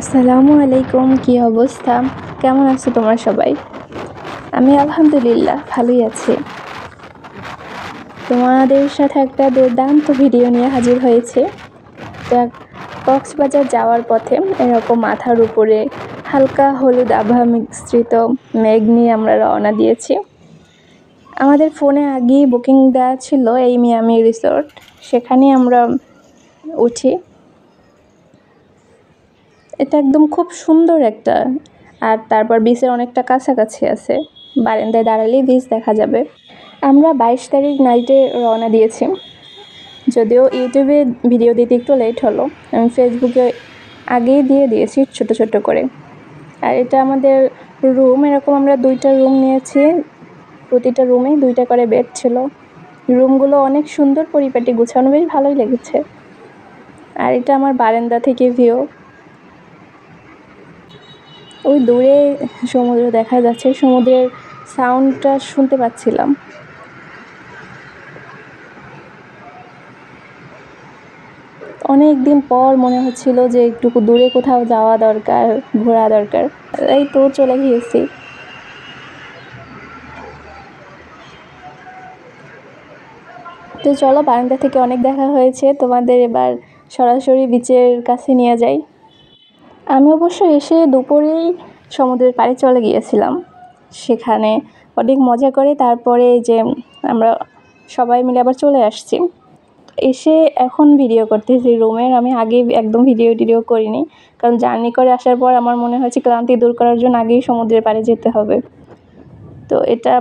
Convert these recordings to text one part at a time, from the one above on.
আসসালামু আলাইকুম, কি অবস্থা? কেমন আছো তোমরা সবাই? আমি আলহামদুলিল্লাহ ভালোই আছি। তোমাদের সাথে একটা দুর্দান্ত ভিডিও নিয়ে হাজির হয়েছে। তো কক্সবাজার যাওয়ার পথে এরকম মাথার উপরে হালকা হলুদ আভা মিশ্রিত মেঘ নিয়ে আমরা রওনা দিয়েছি। আমাদের ফোনে আগেই বুকিং দেওয়া ছিল এই মিয়ামি রিসোর্ট, সেখানে আমরা উঠি। এটা একদম খুব সুন্দর একটা, আর তারপর বিচের অনেকটা কাছাকাছি আছে, বারান্দায় দাঁড়ালেই বিচ দেখা যাবে। আমরা 22 তারিখ নাইটে রওনা দিয়েছি, যদিও ইউটিউবে ভিডিও দিতে একটু লেট হলো। আমি ফেসবুকে আগেই দিয়ে দিয়েছি ছোট ছোট করে। আর এটা আমাদের রুম, এরকম আমরা 2টা রুম নিয়েছি, প্রতিটা রুমে 2টা করে বেড ছিল। রুমগুলো অনেক সুন্দর পরিপাটি গুছানো, বেশ ভালোই লেগেছে। আর এটা আমার বারান্দা থেকে ভিউ, ওই দূরে সমুদ্র দেখা যাচ্ছে, সমুদ্রের সাউন্ডটা শুনতে পাচ্ছিলাম। অনেক দিন পর মনে হচ্ছিল যে একটু দূরে কোথাও যাওয়া দরকার, ঘোরা দরকার। এই তো চলে গিয়েছি। তো চলো, বারান্দা থেকে অনেক দেখা হয়েছে, তোমাদের এবার সরাসরি বিচের কাছে নিয়ে যাই। আমি অবশ্য এসে দুপুরেই সমুদ্রের পাড়ে চলে গিয়েছিলাম, সেখানে অনেক মজা করে তারপরে যে আমরা সবাই মিলে আবার চলে আসছি। এসে এখন ভিডিও করতেছি রুমের। আমি আগে একদম ভিডিও করিনি, কারণ জার্নি করে আসার পর আমার মনে হয়েছে ক্লান্তি দূর করার জন্য আগেই সমুদ্রের পাড়ে যেতে হবে। তো এটা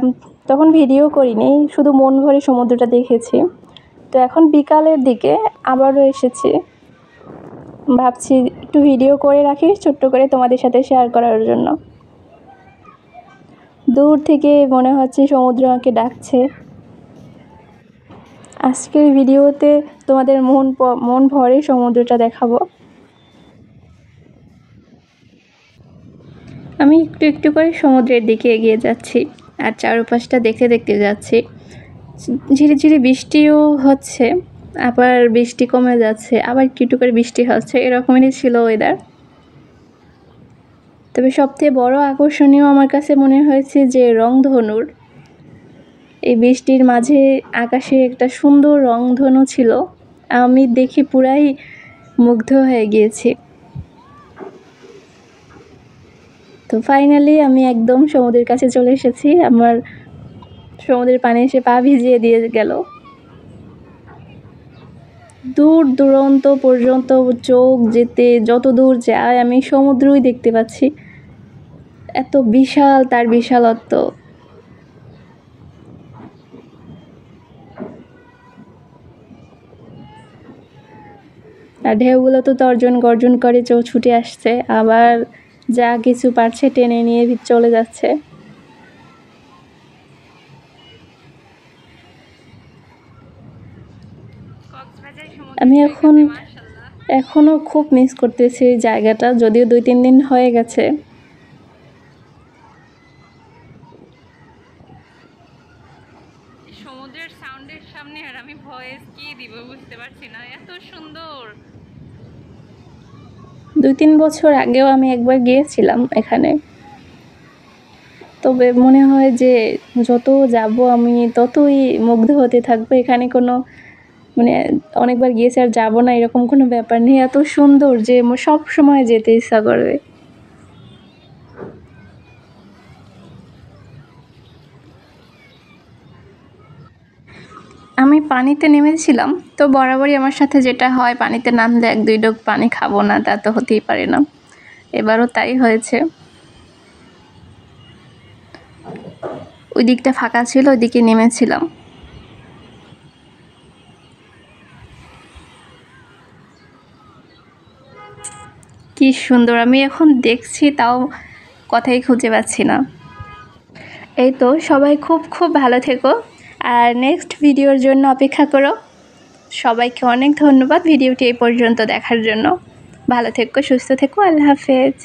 তখন ভিডিও করিনি, শুধু মন ভরে সমুদ্রটা দেখেছি। তো এখন বিকালের দিকে আবারও এসেছি, ভাবছি একটু ভিডিও করে রাখি ছোট্ট করে তোমাদের সাথে শেয়ার করার জন্য। দূর থেকে মনে হচ্ছে সমুদ্র আমাকে ডাকছে। আজকের ভিডিওতে তোমাদের মন ভরে সমুদ্রটা দেখাবো। আমি একটু একটু করে সমুদ্রের দিকে এগিয়ে যাচ্ছি, আর চারপাশটা দেখতে দেখতে যাচ্ছি। ঝিরি ঝিরি বৃষ্টিও হচ্ছে, আবার বৃষ্টি কমে যাচ্ছে, আবার একটু করে বৃষ্টি হচ্ছে, এরকমই ছিল ওয়েদার। তবে সবথেকে বড় আকর্ষণীয় আমার কাছে মনে হয়েছে যে রংধনুর, এই বৃষ্টির মাঝে আকাশে একটা সুন্দর রংধনু ছিল। আমি দেখে পুরাই মুগ্ধ হয়ে গিয়েছি। তো ফাইনালি আমি একদম সমুদ্রের কাছে চলে এসেছি। আমার সমুদ্রের পানি এসে পা ভিজিয়ে দিয়ে গেল। দূর দূরান্ত পর্যন্ত চোখ যেতে যত দূর যায় আমি সমুদ্রই দেখতে পাচ্ছি। এত বিশাল তার বিশালত্ব। আর ঢেউগুলো তো তর্জন গর্জন করে ছুটে আসছে, আবার যা কিছু পারছে টেনে নিয়ে চলে যাচ্ছে। আমি এখনো খুব মিস করতেছি এই জায়গাটা, যদিও 2-3 দিন হয়ে গেছে। সমুদ্রের সাউন্ডের সামনে আর আমি ভয়েস কি দিব বুঝতে পারছি না, এত সুন্দর। 2-3 বছর আগেও আমি একবার গিয়েছিলাম এখানে। তবে মনে হয় যে যত যাব আমি ততই মুগ্ধ হতে থাকবো। এখানে কোনো অনেকবার গিয়েছি আর যাবো না এরকম কোনো ব্যাপার নেই। এত সুন্দর যে সব সময় যেতে ইচ্ছা করবে। আমি পানিতে নেমেছিলাম, তো বরাবরই আমার সাথে যেটা হয়, পানিতে নামলে 1-2 ঢোক পানি খাবো না, তা তো হতেই পারে না। এবারও তাই হয়েছে। ওই দিকটা ফাঁকা ছিল, ওই দিকে নেমেছিলাম। কি সুন্দর, আমি এখন দেখছি তাও কথাই খুঁজে পাচ্ছি না। এই তো, সবাই খুব খুব ভালো থেকো, আর নেক্সট ভিডিওর জন্য অপেক্ষা করো। সবাইকে অনেক ধন্যবাদ ভিডিওটি এই পর্যন্ত দেখার জন্য। ভালো থেকো, সুস্থ থেকো, আল্লাহ হাফেজ।